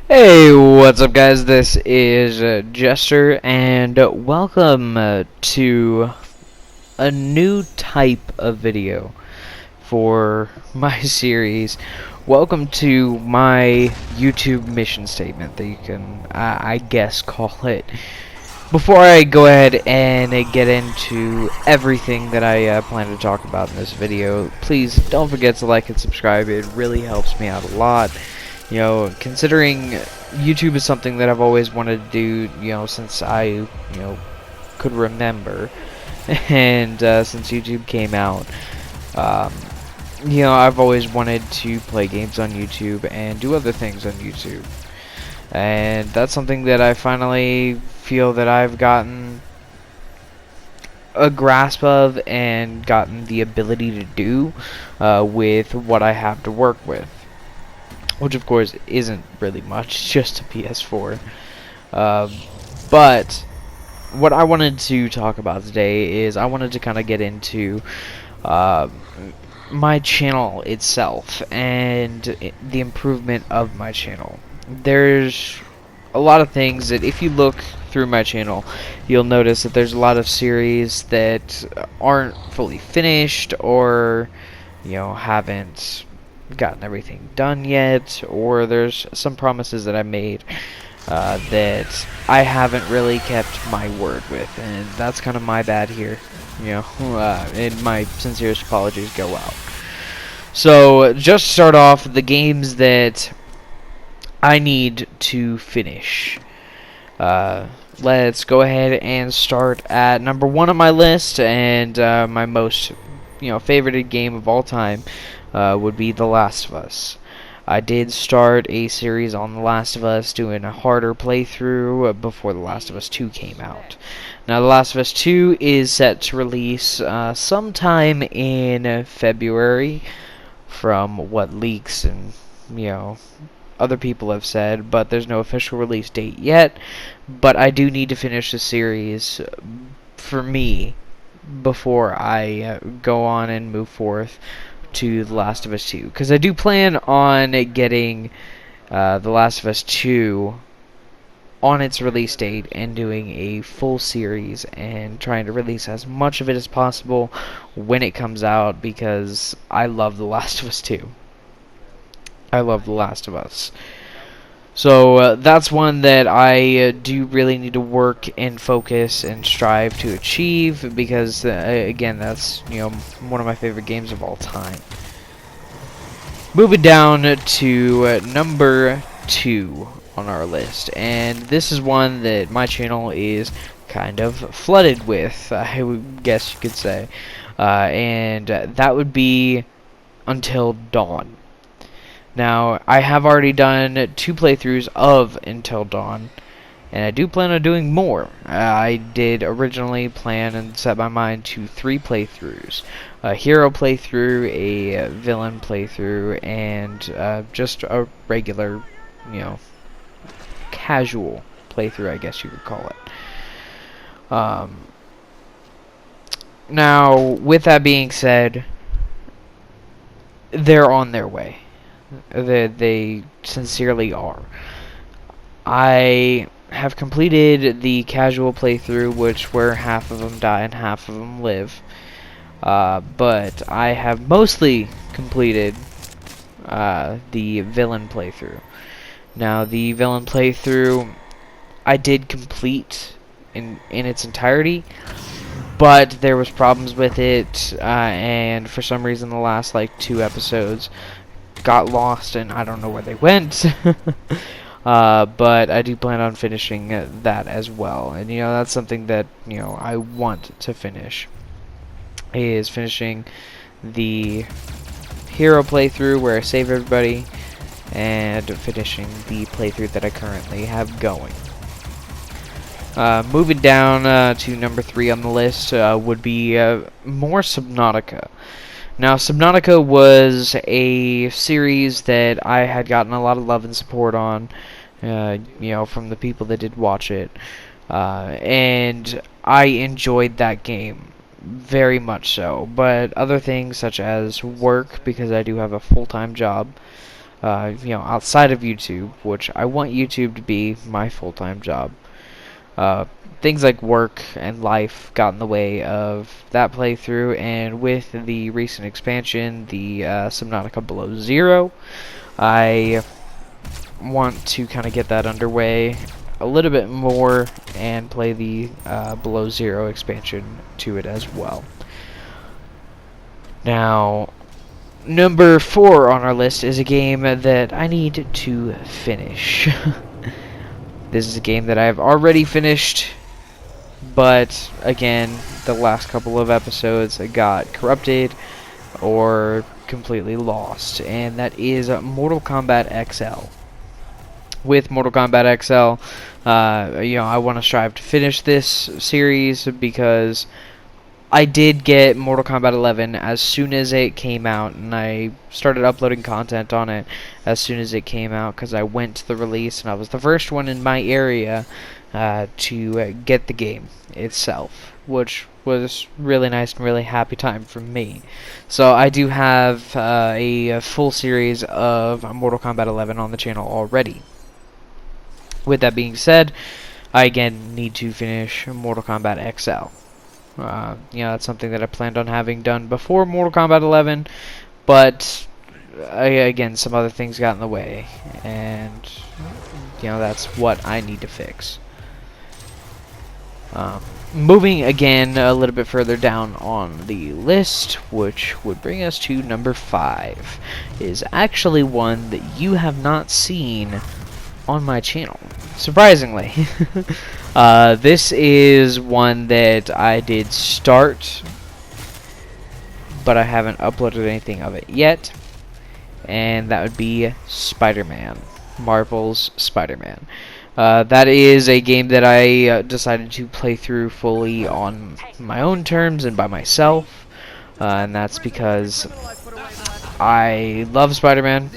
Hey, what's up, guys? This is Jester, and welcome to a new type of video for my series. Welcome to my YouTube mission statement that you can, I guess, call it. Before I go ahead and get into everything that I plan to talk about in this video, please don't forget to like and subscribe. It really helps me out a lot. You know, considering YouTube is something that I've always wanted to do, since I, could remember. And since YouTube came out, um, I've always wanted to play games on YouTube and do other things on YouTube. And that's something that I finally feel that I've gotten a grasp of and gotten the ability to do with what I have to work with. Which, of course, isn't really much, just a PS4. But what I wanted to talk about today is I wanted to kind of get into my channel itself and the improvement of my channel. There's a lot of things that if you look through my channel, you'll notice that there's a lot of series that aren't fully finished or, haven't gotten everything done yet, or there's some promises that I made that I haven't really kept my word with, and that's kind of my bad here, and my sincerest apologies go out. So, just to start off, the games that I need to finish. Let's go ahead and start at number 1 on my list, and my most, favorited game of all time would be The Last of Us. I did start a series on The Last of Us, doing a harder playthrough before The Last of Us 2 came out. Now, The Last of Us 2 is set to release sometime in February, from what leaks and, other people have said, but there's no official release date yet. But I do need to finish the series for me before I go on and move forth to The Last of Us 2, because I do plan on getting The Last of Us 2 on its release date and doing a full series and trying to release as much of it as possible when it comes out, because I love The Last of Us 2. I love The Last of Us. So that's one that I do really need to work and focus and strive to achieve, because again, that's one of my favorite games of all time. Moving down to number 2 on our list, and this is one that my channel is kind of flooded with, I would guess you could say, and that would be Until Dawn. Now, I have already done 2 playthroughs of Until Dawn, and I do plan on doing more. I did originally plan and set my mind to 3 playthroughs. A hero playthrough, a villain playthrough, and just a regular, casual playthrough, I guess you could call it. Now, with that being said, they're on their way. They sincerely are. I have completed the casual playthrough, where half of them die and half of them live. But I have mostly completed the villain playthrough. Now, the villain playthrough I did complete in its entirety, but there was problems with it, and for some reason the last 2 episodes got lost, and I don't know where they went. But I do plan on finishing that as well, and that's something that I want to finish, is finishing the hero playthrough where I save everybody, and finishing the playthrough that I currently have going. Moving down to number 3 on the list would be more Subnautica. Now, Subnautica was a series that I had gotten a lot of love and support on, from the people that did watch it, and I enjoyed that game very much so. But other things such as work, because I do have a full-time job, outside of YouTube, which I want YouTube to be my full-time job. Things like work and life got in the way of that playthrough, and with the recent expansion, the Subnautica Below Zero, I want to kind of get that underway a little bit more and play the Below Zero expansion to it as well. Now, number 4 on our list is a game that I need to finish. This is a game that I've already finished, but again, the last couple of episodes got corrupted or completely lost, and that is Mortal Kombat XL. With Mortal Kombat XL, I want to strive to finish this series because I did get Mortal Kombat 11 as soon as it came out, and I started uploading content on it as soon as it came out because I went to the release and I was the first one in my area to get the game itself, which was really nice and really happy time for me. So I do have a full series of Mortal Kombat 11 on the channel already. With that being said, I again need to finish Mortal Kombat XL. That's something that I planned on having done before Mortal Kombat 11, but again, some other things got in the way, and that's what I need to fix. Moving again a little bit further down on the list, which would bring us to number 5, is actually one that you have not seen on my channel, surprisingly. This is one that I did start, but I haven't uploaded anything of it yet, and that would be Spider-Man, Marvel's Spider-Man. That is a game that I decided to play through fully on my own terms and by myself, and that's because I love Spider-Man,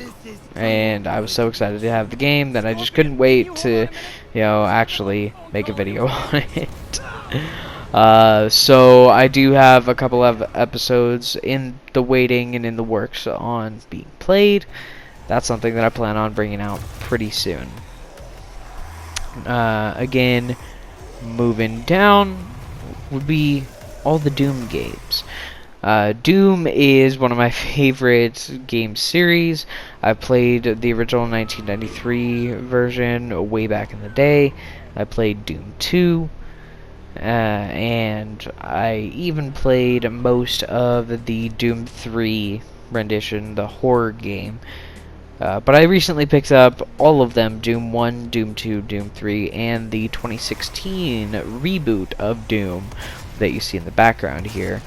and I was so excited to have the game that I just couldn't wait to, actually make a video on it. So I do have a couple of episodes in the waiting and in the works on being played. That's something that I plan on bringing out pretty soon. Again, moving down would be all the Doom games. Doom is one of my favorite game series. I played the original 1993 version way back in the day. I played Doom 2, and I even played most of the Doom 3 rendition, the horror game. But I recently picked up all of them, Doom 1, Doom 2, Doom 3, and the 2016 reboot of Doom that you see in the background here.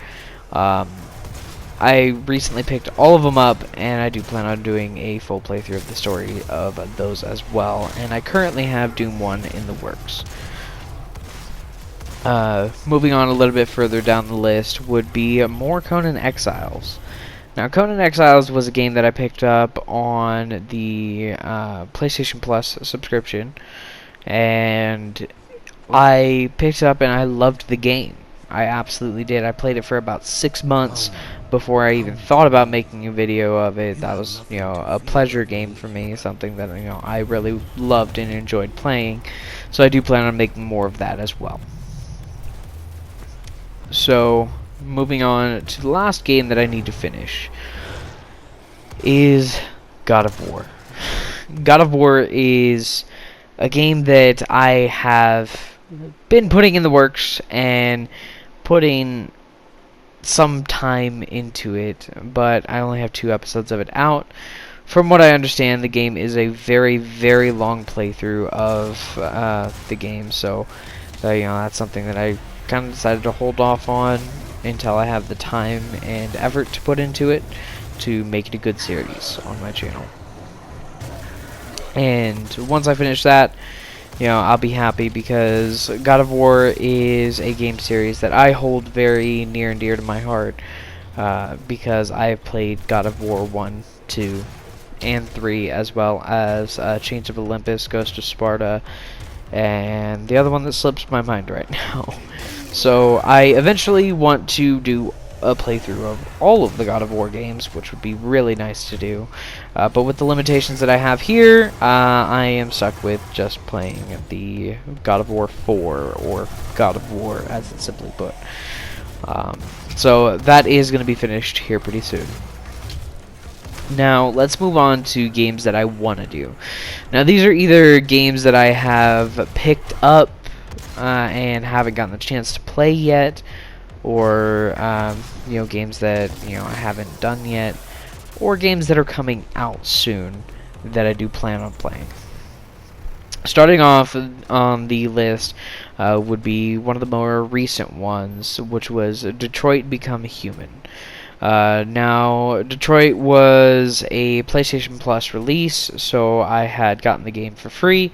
I recently picked all of them up, and I do plan on doing a full playthrough of the story of those as well, and I currently have Doom 1 in the works. Moving on a little bit further down the list would be more Conan Exiles. Now, Conan Exiles was a game that I picked up on the PlayStation Plus subscription, and I picked it up and I loved the game. I absolutely did. I played it for about 6 months before I even thought about making a video of it. That was, a pleasure game for me, something that, I really loved and enjoyed playing. So I do plan on making more of that as well. So, moving on to the last game that I need to finish is God of War. God of War is a game that I have been putting in the works and putting some time into it, but I only have 2 episodes of it out. From what I understand, the game is a very, very long playthrough of the game, so that's something that I kind of decided to hold off on until I have the time and effort to put into it to make it a good series on my channel. And once I finish that, I'll be happy, because God of War is a game series that I hold very near and dear to my heart, because I have played God of War 1, 2, and 3, as well as Chains of Olympus, Ghost of Sparta, and the other one that slips my mind right now. So I eventually want to do a playthrough of all of the God of War games, which would be really nice to do. But with the limitations that I have here, I am stuck with just playing the God of War 4, or God of War as it's simply put. So that is going to be finished here pretty soon. Now, let's move on to games that I want to do. Now, these are either games that I have picked up and haven't gotten the chance to play yet, or you know, games that I haven't done yet, or games that are coming out soon that I do plan on playing. Starting off on the list would be one of the more recent ones, which was Detroit Become Human. Now, Detroit was a PlayStation Plus release, so I had gotten the game for free,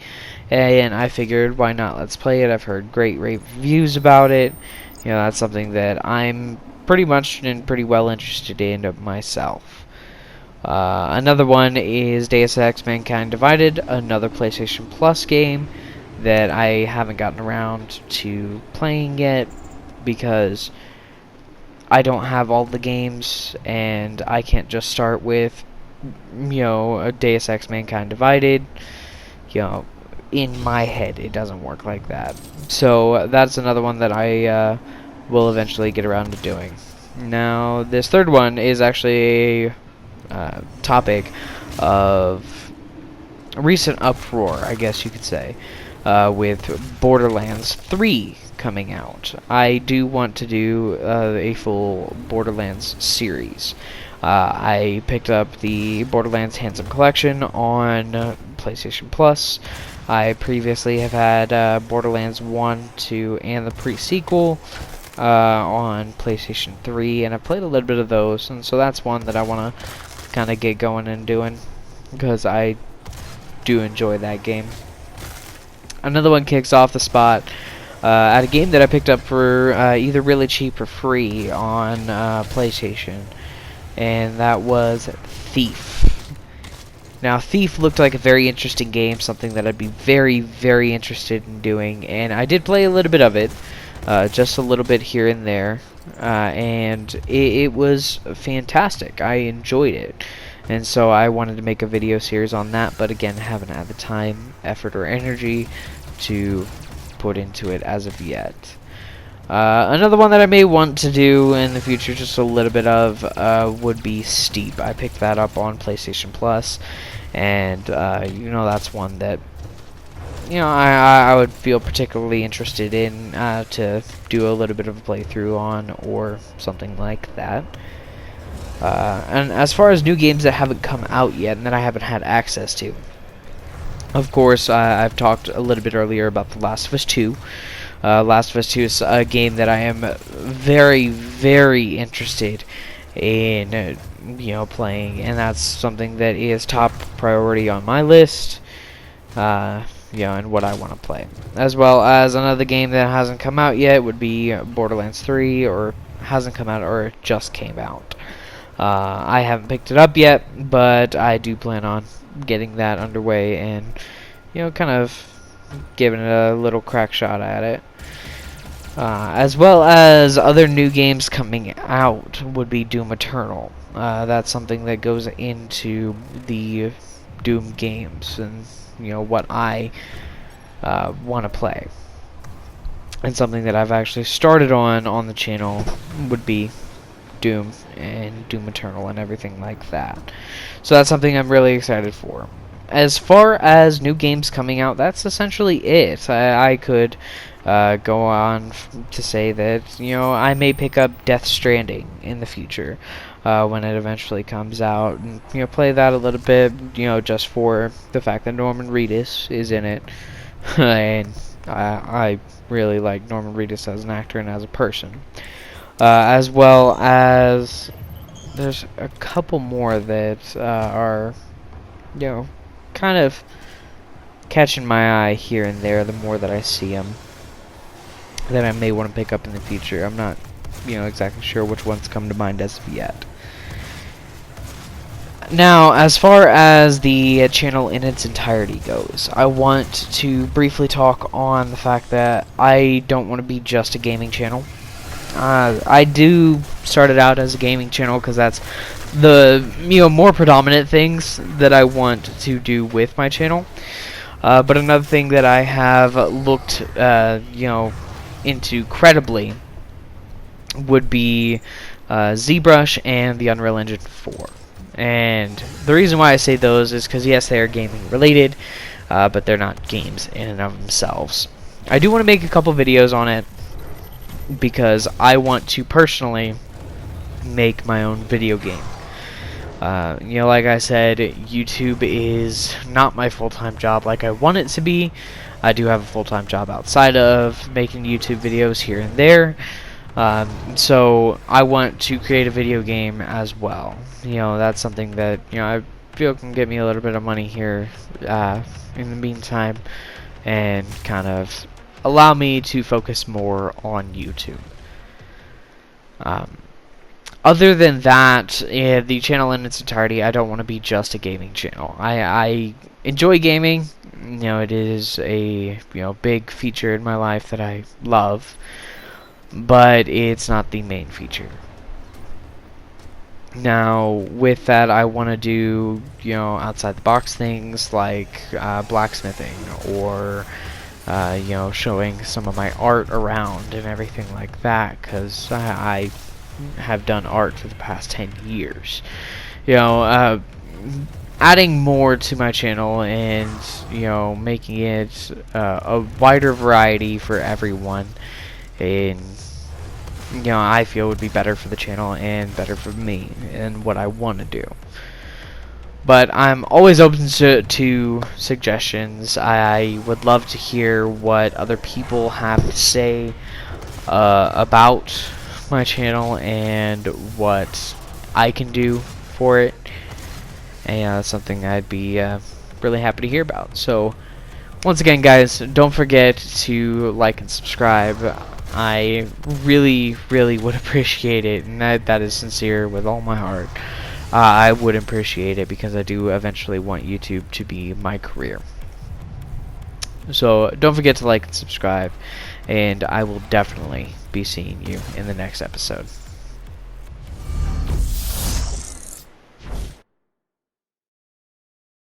and I figured, why not? Let's play it. I've heard great reviews about it. You know, that's something that I'm pretty much and pretty well interested in myself. Another one is Deus Ex: Mankind Divided, another PlayStation Plus game that I haven't gotten around to playing yet because I don't have all the games, and I can't just start with, a Deus Ex: Mankind Divided. In my head, it doesn't work like that. So that's another one that I will eventually get around to doing. Now, this third one is actually a topic of recent uproar, I guess you could say, with Borderlands 3 coming out. I do want to do a full Borderlands series. I picked up the Borderlands Handsome Collection on PlayStation Plus. I previously have had Borderlands 1, 2, and the pre-sequel on PlayStation 3, and I played a little bit of those, and so that's one that I want to kind of get going and doing, because I do enjoy that game. Another one kicks off the spot at a game that I picked up for either really cheap or free on PlayStation, and that was Thief. Now, Thief looked like a very interesting game, something that I'd be very, very interested in doing, and I did play a little bit of it, just a little bit here and there, and it was fantastic. I enjoyed it, and so I wanted to make a video series on that, but again, haven't had the time, effort, or energy to put into it as of yet. Another one that I may want to do in the future, just a little bit of, would be Steep. I picked that up on PlayStation Plus, and that's one that I would feel particularly interested in to do a little bit of a playthrough on, or something like that. And as far as new games that haven't come out yet and that I haven't had access to, of course, I've talked a little bit earlier about The Last of Us 2. Last of Us 2 is a game that I am very, very interested in, playing, and that's something that is top priority on my list, and what I want to play. As well as another game that hasn't come out yet would be Borderlands 3, or hasn't come out, or it just came out. I haven't picked it up yet, but I do plan on getting that underway and, kind of giving it a little crack shot at it. As well as other new games coming out would be Doom Eternal. That's something that goes into the Doom games, and what I want to play. And something that I've actually started on the channel would be Doom and Doom Eternal and everything like that. So that's something I'm really excited for. As far as new games coming out, that's essentially it. I could go on to say that, I may pick up Death Stranding in the future when it eventually comes out, and, play that a little bit, just for the fact that Norman Reedus is in it. And I really like Norman Reedus as an actor and as a person. As well as there's a couple more that are, kind of catching my eye here and there the more that I see them, that I may want to pick up in the future. I'm not, exactly sure which ones come to mind as of yet. Now, as far as the channel in its entirety goes, I want to briefly talk on the fact that I don't want to be just a gaming channel. I do start it out as a gaming channel because that's the more predominant things that I want to do with my channel. But another thing that I have looked into credibly would be ZBrush and the Unreal Engine 4. And the reason why I say those is because yes, they are gaming related, but they're not games in and of themselves. I do want to make a couple videos on it because I want to personally make my own video game. Like I said, YouTube is not my full-time job like I want it to be. I do have a full-time job outside of making YouTube videos here and there. So I want to create a video game as well. That's something that I feel can get me a little bit of money here in the meantime, and kind of allow me to focus more on YouTube. Other than that, the channel in its entirety, I don't want to be just a gaming channel. I enjoy gaming. It is a big feature in my life that I love, but it's not the main feature. Now, with that, I want to do outside the box things like blacksmithing, or showing some of my art around and everything like that, because I have done art for the past 10 years. Adding more to my channel and making it a wider variety for everyone, and I feel would be better for the channel and better for me and what I want to do. But I'm always open to suggestions. I would love to hear what other people have to say about my channel and what I can do for it, and that's something I'd be really happy to hear about. So once again, guys, don't forget to like and subscribe. I really would appreciate it, and that is sincere with all my heart. I would appreciate it because I do eventually want YouTube to be my career. So don't forget to like and subscribe, and I will definitely be seeing you in the next episode.